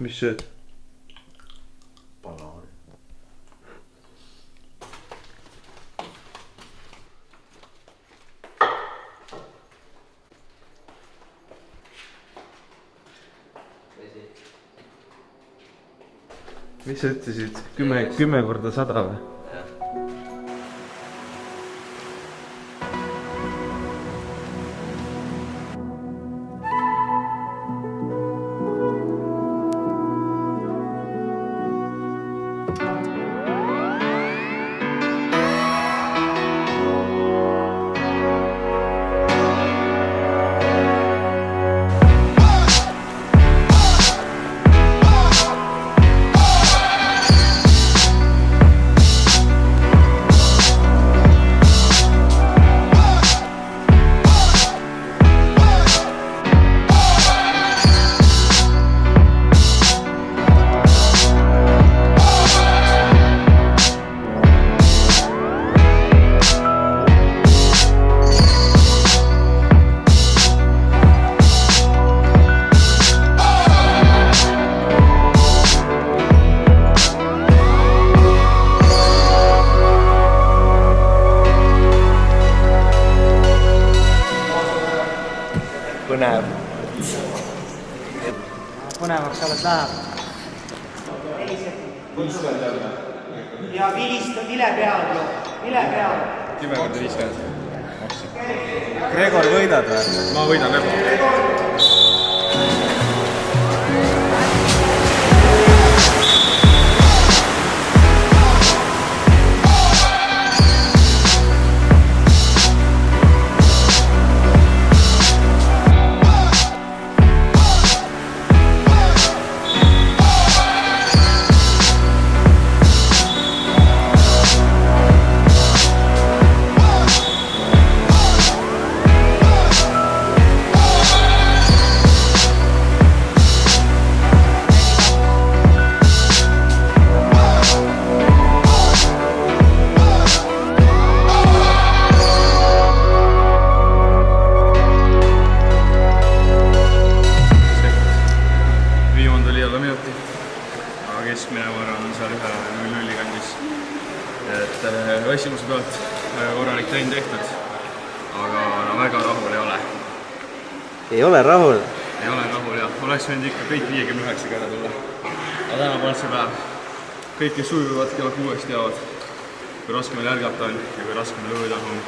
Mis sööd? Banaani. Mis sa ütlesid? 10 korda 100 või? Põnev. Põnevaks alles läheb. Ja vile peal. 10 korda 50. Gregor, võidad või? Ma võidan juba. Keskmine ma arvan seal 1-0 kandis. Väsimuse pealt korralik trenn tehtud, aga väga rahul ei ole. Ei ole rahul? Ei ole rahul jah, oleks võinud ikka kõik 59 kära tulla. Aga täna pole see päev. Kõik, kes sujuvad kella 6 teavad, kui raske meil ärgata on ja kui raske meil õuda on.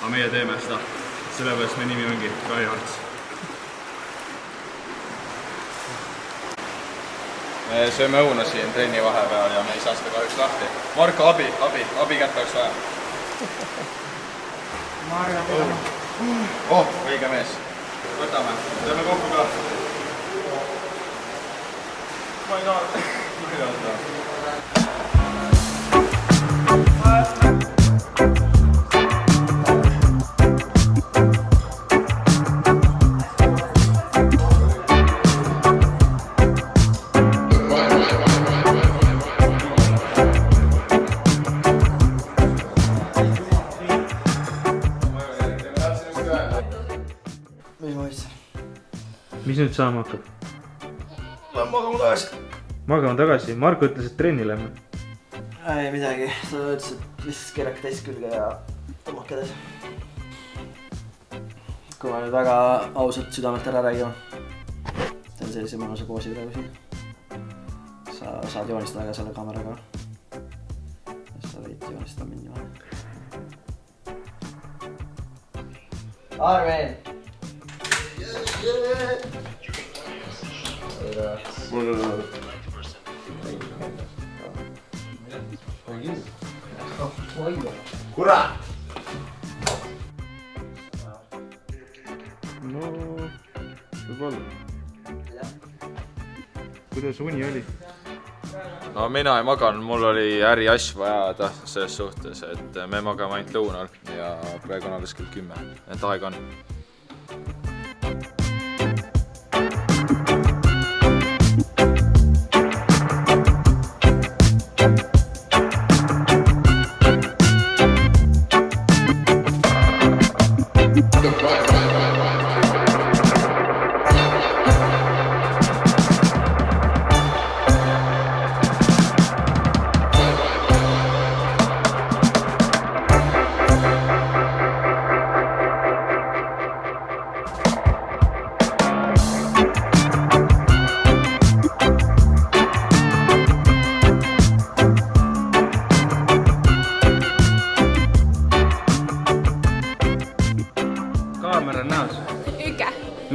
Aga meie teeme seda, sellepärast meie nimi ongi Tryhards. Me sööme õuna siin trenni vahepeal ja me ei saa seda kahjuks lahti. Marko, abi kätte oleks vaja. Õige mees. Võtame, teeme kokku ka. Ma ei taha. Mis nüüd saama hakkab? Lähen magama tagasi. Magama tagasi? Marko ütles, et trenni lähme. Ei midagi, ta ütles, et lihtsalt keerake teist külge ja tõmmake edasi. Kui ma nüüd väga ausalt südamelt ära räägima. Teen sellise mõnusa poosi praegu siin. Sa saad joonistada ka selle kaameraga. Sa võid joonistada mingi vahe. Armen! Kurat! No, võib-olla. Kuidas uni oli? No mina ei maganud, mul oli äriasju ajada selles suhtes, et me magame ainult lõunal ja praegu on alles kell 10, et aeg on.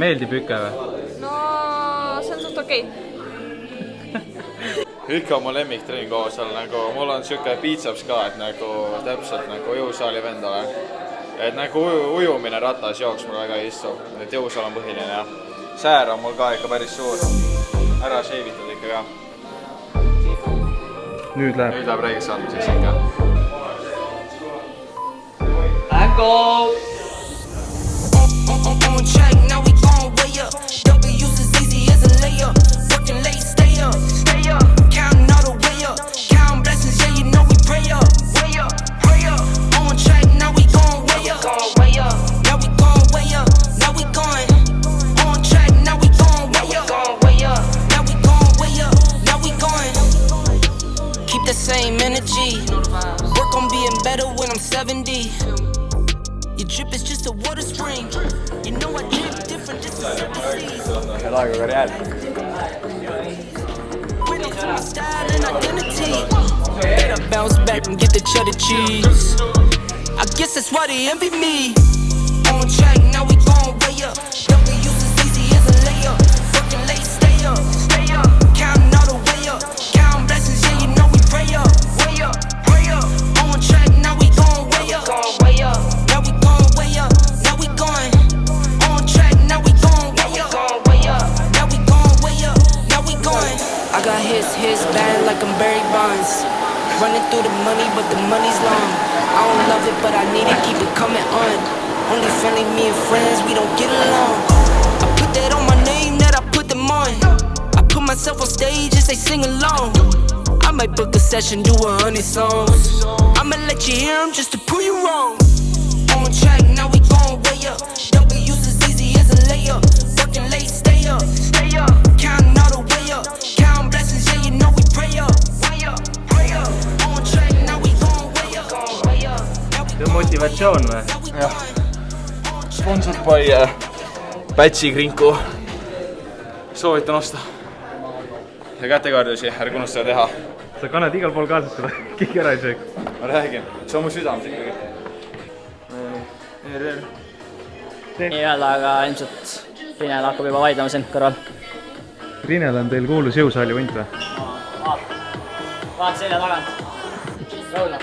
meeldib Üke või? no see on suht okei. Üke on mu lemmiktreeningu seal, nagu mul on siuke biitsaps ka, et nagu täpselt nagu jõusaali vendale. Et nagu ujumine ratas jooks mul väga ei istu, et jõusaal on põhiline ja säär on mul ka ikka päris suur. Ära šeivitud ikka ka. Nüüd läheb reigiks andmiseks ikka. And go! On track, now we going way up. W's as easy as a layup. Working late, stay up. Counting all the way up. Counting blessings, yeah, you know we pray up. Way up, pray up. On track, now we going way up. Now we going way up. Now we going. On track, now we going way up. Now we going way up. Now we going. Keep the same energy. Work on being better when I'm 70. Your drip is just a water spring. You know I drip different, this is 7 seas. Laegu karjäär. Bring it to my style and identity. Better bounce back and get the cheddar cheese. I guess that's why they envy me. On track, now we going way up. W's as easy as a layup. Working late, stay up. Counting all the way up. Counting blessings, yeah, you know we pray up. Way up, pray up. On track, now we going way up. Now we going way up. Now we going. On track, now we going way up. Now we going way up. Now we going. I got his bad like I'm Barry Bonds. Running through the money, but the money's long. I don't love it, but I need it, keep it coming on. Only family, me and friends, we don't get along. I put that on my name, that I put them on. I put myself on stage as they sing along. I might book a session, do 100 songs. I'ma let you hear them just to prove you wrong. On track, now we going way up. W's as easy as a layup. Working late, stay up. Counting all the way up. Counting blessings, yeah, you know we pray up. Pray up. On track, now we going way up. See on motivatsioon või? Jah. Sponsored by Pätsi Krinku. Soovitan osta. Ja kätekardusi, ärge unustada teha. Sa kannad igal pool kaasas seda, keegi ära ei sööks. Ma räägin, see on mu südames ikkagi. Nii öelda, aga ilmselt Rinel hakkab juba vaidlema siin kõrval. Rinel on teil kuulus jõusaali hunt või? Vaat selja tagant. Rõudna.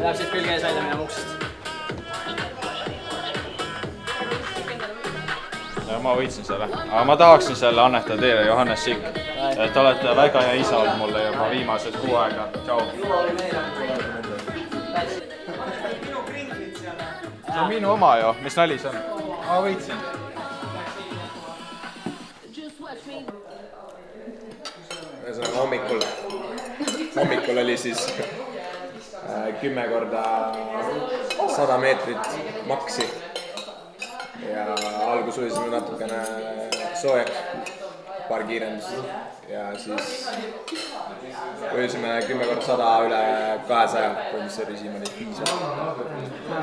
Läheb siit külge ees välja minema uksest. Ja ma võitsin selle. Aga ma tahaksin selle annetada teile, Johannes Sikk. Te olete väga hea isa olnud mulle juba viimased 6 aega. Tšau. See on minu oma ju, mis nali see on? Ma võitsin. Hommikul oli siis 10 korda 100 meetrit maksi ja algus uisime natukene soojaks, paar kiirendust ja siis uisime 10 korda 100 üle 200, mis see režiim oli 5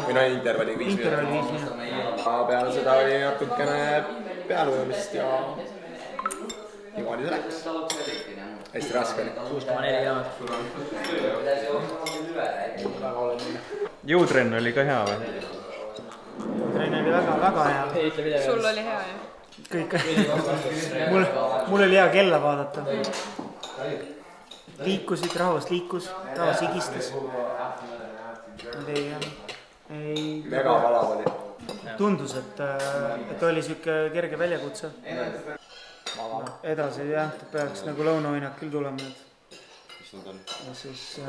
või no intervalli 5 minutit. Peale seda oli natukene pealujumist ja niimoodi see läks. Hästi raske oli. 6,4 kilomeetrit. Jõutrenn oli ka hea või? Trenn oli väga hea. Sul oli hea, jah? Kõik. Mul oli hea kella vaadata. Liikusid, rahvas liikus, rahvas higistas. Mega valav oli. Tundus, et oli siuke kerge väljakutse. Edasi jah, peaks nagu lõunavõinak küll tulema nüüd. Ja siis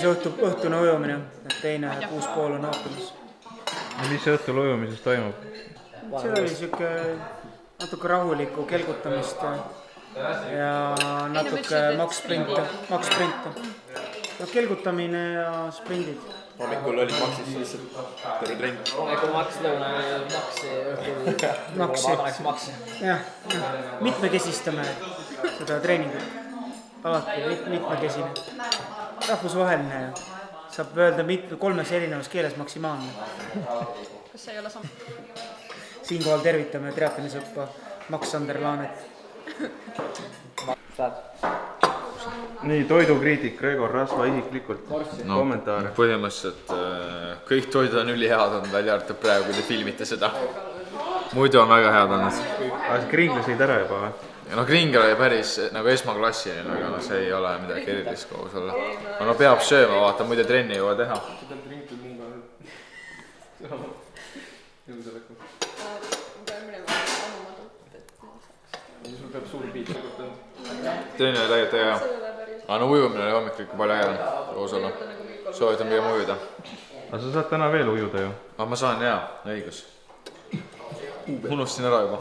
õhtune ujumine, et teine 6,5 on ootamas. Mis õhtul ujumises toimub? See oli siuke natuke rahulikku kelgutamist ja natuke maks-sprinte. Kelgutamine ja sprindid. Hommikul olid maksis lihtsalt terve trenn. Kui maks lõuna, maksi. Jah, mitmekesistame seda treeningut. Alati mitmekesine. Rahvusvaheline ja saab öelda 3 erinevas keeles maksimaalne. Kas see ei ole sama? Siinkohal tervitame triatlonisõppa Max Sander Laanet. Saad? nii, toidukriitik Gregor Rasva isiklikult. Kommentaare. Põhimõtteliselt kõik toidud on ülihead olnud, välja arvatud praegu, kui te filmite seda. Muidu on väga head olnud. Aga see kringla sõid ära juba või? No kringel oli päris nagu esmaklassiline, aga no see ei ole midagi erilist koos olla. Aga peab sööma, vaata, muidu trenni ei jõua teha. Trenni oli tegelikult hea. Aga no ujumine oli hommikul ikka palju hea koos olla. Soovitan pigem ujuda. Aga sa saad täna veel ujuda ju. Aga ma saan hea, õigus. Unustasin ära juba.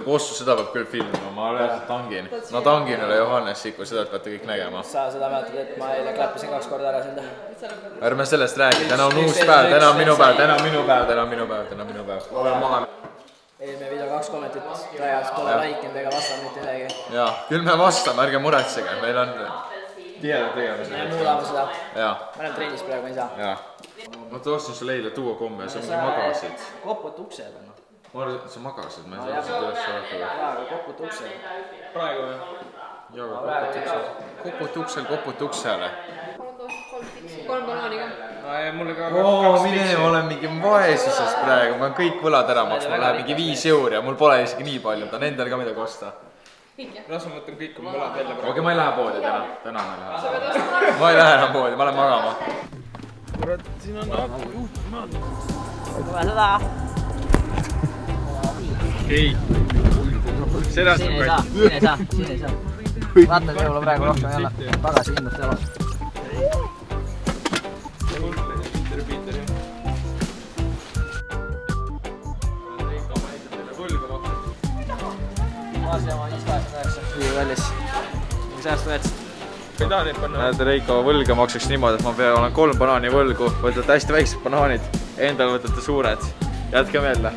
Kossu seda peab küll filmima, ma reaalselt tangin. No tangin üle Johannessikul, seda peate kõik nägema. Sa seda mäletad, et ma eile klappisin 2 korda ära sind. Ärme sellest räägi, täna on uus päev, täna on minu päev, täna on minu päev, täna on minu päev, täna on minu päev. Olen maha. Eelmine video 2 kommentit, Rajas pole laikinud ega vastanud mitte midagi. Jaa, küll me vastame, ärge muretsege, meil on tihedad tegemised. Me muudame seda. Jaa. Ma olen trennis praegu, ei saa. Jaa. Ma tõostasin sulle eile tuua komme ja sa mingi magasid. Koput uksele. Ma arvan, et sa magasid, ma ei saa seda üles rääkida. Jaa, aga koput uksele. Praegu jah? Jaa, aga koput uksele. 3 banaani ka. Mine, ma olen mingi vaesuses praegu, ma olen kõik võlad ära maksma, läheb mingi 5 euri ja mul pole isegi nii palju, ta on endal ka midagi osta. Las ma mõtlen kõik oma võlad välja. Okei, ma ei lähe poodi täna ma ei lähe. Ma ei lähe enam poodi, ma lähen magama. Kurat, siin on juhtmaad. Tule seda. Ei. Seda Siin ei saa. Vaata, võib-olla praegu rohkem jälle tagasi kindlalt teevad. Maasjama 589 viiu kallis. Säästu jätsid. Näed, Reiko võlga maksaks niimoodi, et ma olen 3 banaani võlgu, võtate hästi väiksed banaanid, endal võtate suured. Jätkame jälle.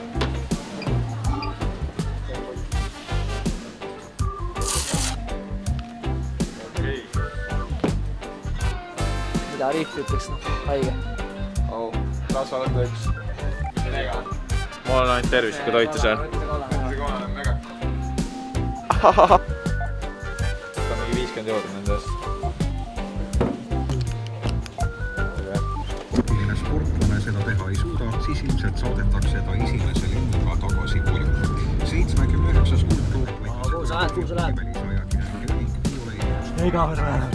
Mida Riif ütleks, haige. Rasva võtta üks. Ma olen ainult tervislikku toitu söön. Ta on mingi 50 € nende eest. Kui sportlane seda teha ei suuda, siis ilmselt saadetakse ta esimese lennuga tagasi koju. 79 skulptuur Kuhu sa lähed? Ei kaamera lähe.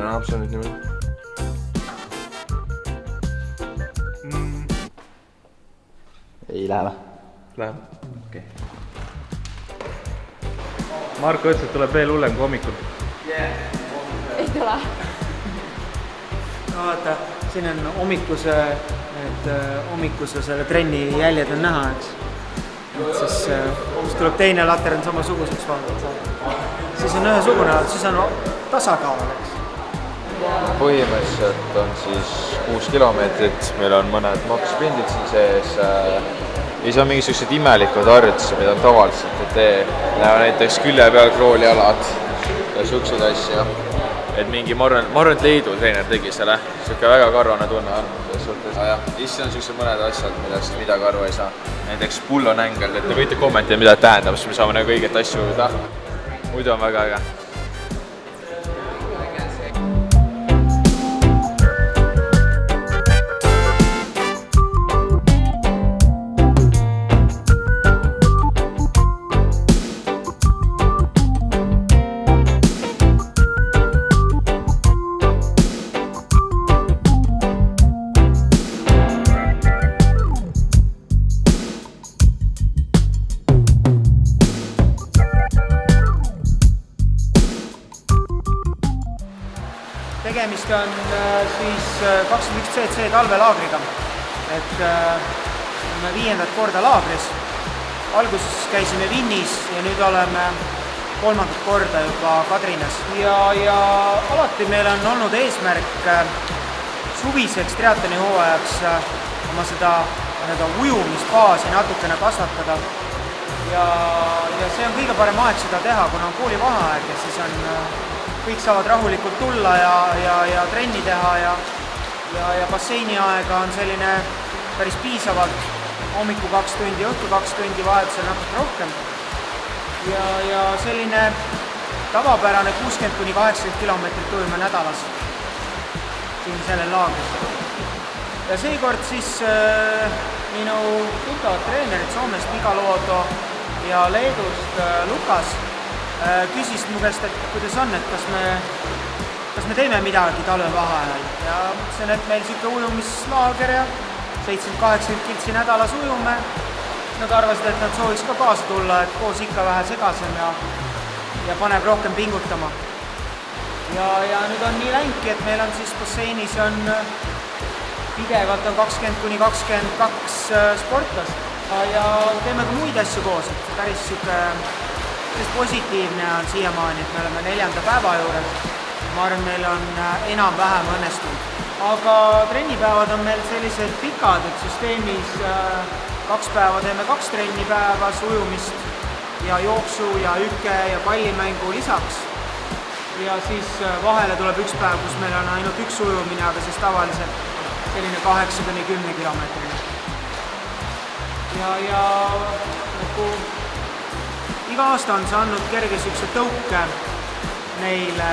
Näeb see nüüd niimoodi. Ei lähe või? Läheb. Okei. Marko ütles, et tuleb veel hullem kui hommikul. Ei tule. No vaata, siin on hommikuse selle trenni jäljed on näha, eks. Et siis tuleb teine latern samasuguseks vaadata. Siis on ühesugune, siis on tasakaal, eks. Põhimõtteliselt on siis 6 kilomeetrit, meil on mõned makspindid siin sees. Ja siis on mingisugused imelikud harjutused, mida on tavaliselt ei tee. Näiteks külje peal kroolialad ja siuksed asja. Et mingi, ma arvan, et Leidu treener tegi selle. Siuke väga karvane tunne on. Siis on siuksed mõned asjad, millest midagi aru ei saa. Näiteks pullon ängel, et te võite kommentida, mida tähendab, siis me saame nagu õiget asju ujuda. Muidu on väga äge. Tegemist on siis 21 CC talvelaagriga, et oleme 5. korda laagris. Alguses käisime Vinnis ja nüüd oleme 3. korda juba Kadrinas. Ja alati meil on olnud eesmärk suviseks triatloni hooajaks oma seda ujumisbaasi natukene kasvatada. Ja see on kõige parem aeg seda teha, kuna on koolivaheaeg ja siis on kõik saavad rahulikult tulla ja trenni teha ja ja basseini aega on selline päris piisavalt, hommiku 2 tundi, õhtu 2 tundi, vahetusel natuke rohkem. Ja selline tavapärane 60–80 kilomeetrit ujume nädalas siin sellel laagris. Ja seekord siis minu tuttavad treenerid Soomest Mika Luoto ja Leedust Lukas küsis mu käest, et kuidas on, et kas me teeme midagi talvevaheajal. Ja mõtlesin, et meil siuke ujumislaager ja 70-80 kiltsi nädalas ujume. Nad arvasid, et nad sooviks ka kaasa tulla, et koos ikka vähe segasem ja paneb rohkem pingutama. Ja nüüd on nii läinki, et meil on siis basseinis on pidevalt on 20–22 sportlast ja teeme ka muid asju koos, et päris positiivne on siiamaani, et me oleme 4. päeva juures. Ma arvan, meil on enam-vähem õnnestunud. Aga trennipäevad on meil sellised pikad, et süsteemis 2 päeva teeme 2 trennipäevas ujumist ja jooksu ja hükke ja pallimängu lisaks. Ja siis vahele tuleb 1 päev, kus meil on ainult 1 ujumine, aga siis tavaliselt selline 8–10 kilomeetrini. Ja nagu iga aasta on see andnud kerge sükse tõuke neile,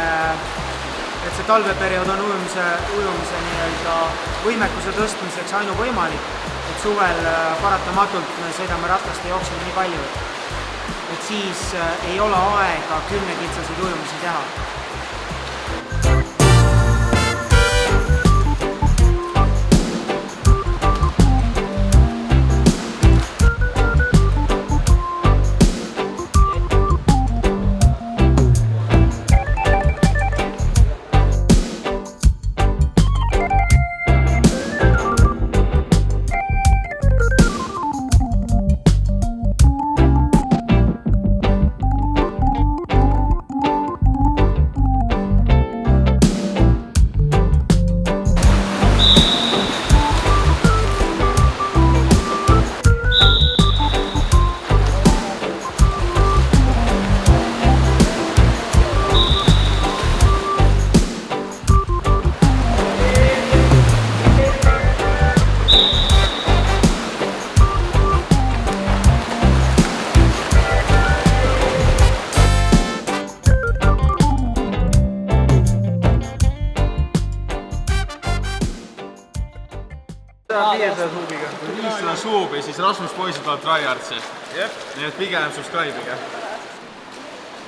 et see talveperiood on ujumise nii-öelda võimekuse tõstmiseks ainuvõimalik, et suvel paratamatult me sõidame ratast ja jookseme nii palju, et siis ei ole aega 10 kitsaseid ujumisi teha. Viissada suubi, siis Rasmus poisid tuleb tryhardsi. Nii et pigem subscribe'iga.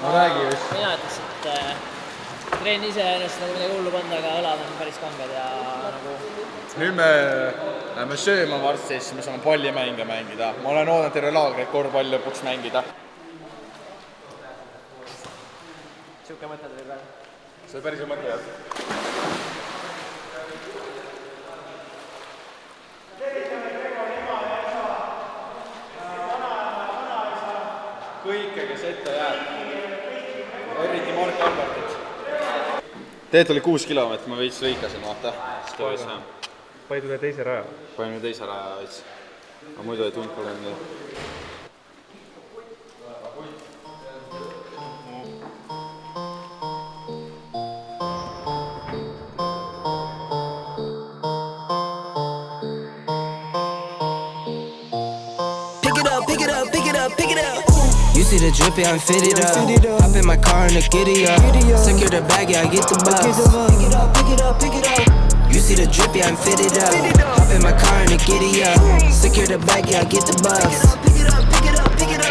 Ma räägi just. Mina ütleks, et treen ise ennast nagu midagi hullu panda, aga õlad on päris kanged ja nagu... Nüüd me läheme sööma varsti, siis me saame pallimänge mängida. Ma olen oodanud terve laagri, et korvpall lõpuks mängida. Siuke mõte tuli praegu. See on päris hea mõte, jah. Kõike, kes ette jääb. Eriti Mark Albertit. Teet oli 6 kilomeetrit, ma veits lõikasin, vaata. Paid üle teise raja. Pain üle teise raja veits. Aga muidu ei tund pole nii. You see the drippy, I'm fitted up. Hop in my car and the giddy up. Secure the bag, yeah, I get the bus. Pick it up, pick it up, pick it up. You see the drippy, I'm fitted up. Hop in my car and the giddy up. Secure the bag, yeah, I get the bus. Pick it up, pick it up, pick it up.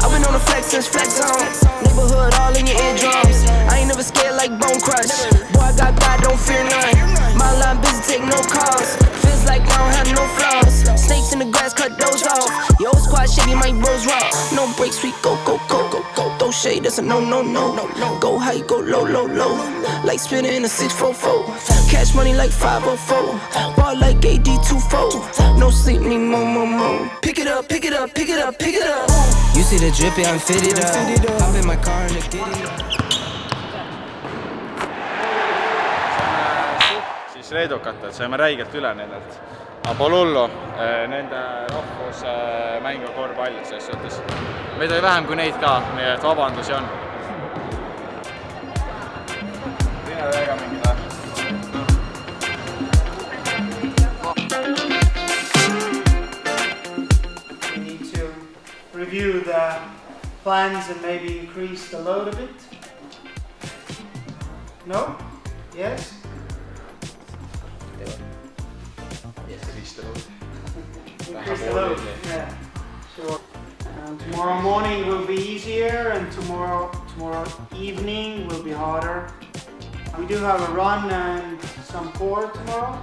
I've been on the flex since flex on. Neighborhood all in your eardrums. I ain't never scared like Bone Crush. Boy, I got God, don't fear none. My line busy, take no calls. Feels like I don't have no flaws. Snakes in the grass, cut those off. Yo, squad shady, my bros raw. No breaks, we go, go, go, go, go. Throw shade, that's a no, no, no, no, no. Go high, go low, low, low. Like spinning in a 644. Cash money like 504. Ball like AD24. No sleep, need more, more, more. Pick it up, pick it up, pick it up, pick it up. You see the drippy, I'm fitted up. Hop in my car and the giddy up. Siis reedukatelt saime räigelt üle nendelt. Aga pole hullu, nende rahvus mängu korvpall selles suhtes. Meid oli vähem kui neid ka, nii et vabandusi on. Teine veega mingid. plans and maybe increase the load a bit? No? Yes? Increase the load. Yeah, sure. And tomorrow morning will be easier, and tomorrow evening will be harder. We do have a run and some core tomorrow,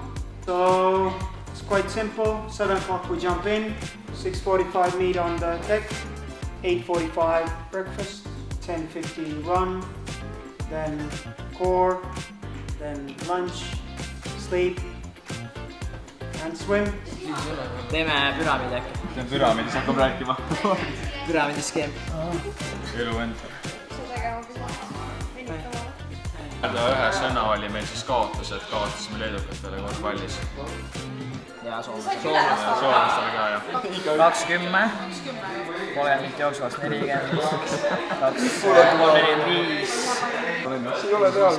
so it's quite simple. 7 o'clock we jump in, 6:45 meet on the deck, 8:45 breakfast, 10:50 run, then core, then lunch, sleep and swim. Teeme püramiidi äkki. Teeme püramiidis, hakkab rääkima. Püramiidi skeem. Elu enda. Ühe sõna oli meil siis kaotus, et kaotasime leedukatele korvpallis. Ja soomlastele. Soomlastele ka, jah. 20, 30 jooksvast 40, 45. Ei ole peal.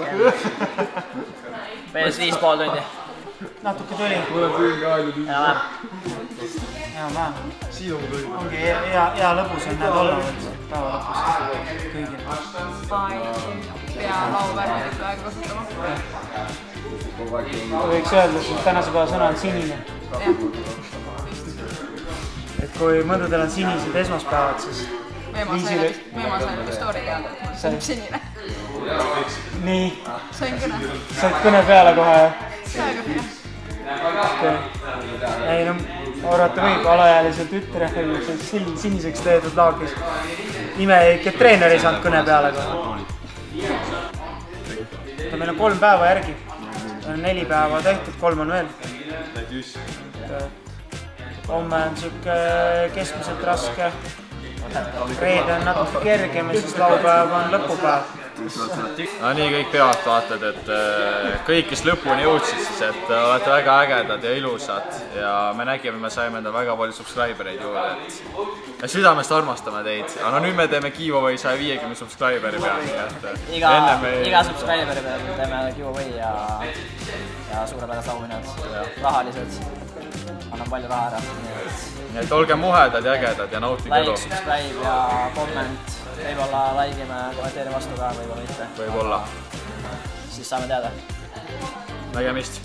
Pees 5,5 tundi. Natuke tuli. Mul on püügi aegu. Ja vähem. Ongi hea lõbus on näed olla päeva lõpus kõigil. Pea lauvärvi ikka aega kasutama. Võiks öelda, et tänase päeva sõna on sinine. Et kui mõndudel on sinised esmaspäevad, siis Meema sain nagu story teada, et mul on sinine. Nii. Sain kõne. Said kõne peale kohe, jah? Praegu, jah. Ei no, arvata võib, alaealisel tütrehel siniseks teedud laagris. Ime ikka treener ei saanud kõne peale kohe. Meil on 3 päeva järgi. 4 päeva tehtud, 3 on veel. Homme on siuke keskmiselt raske. Reede on natuke kergem ja siis laupäev on lõpupäev. No nii kõik pealtvaated, et kõik, kes lõpuni jõudsid, siis et olete väga ägedad ja ilusad ja me nägime, me saime endale väga palju subscribereid juurde, et me südamest armastame teid, aga nüüd me teeme giveaway 150 subscriberi peal, nii et iga subscriberi peal teeme giveaway ja suurepärased auhinnad, rahalised, annan palju raha ära. Nii et olge muhedad ja ägedad ja nautige elu. Like, subscribe ja comment. Võib-olla laigime, kommenteeri vastu ka, võib-olla mitte. Võib-olla. Siis saame teada. Nägemist.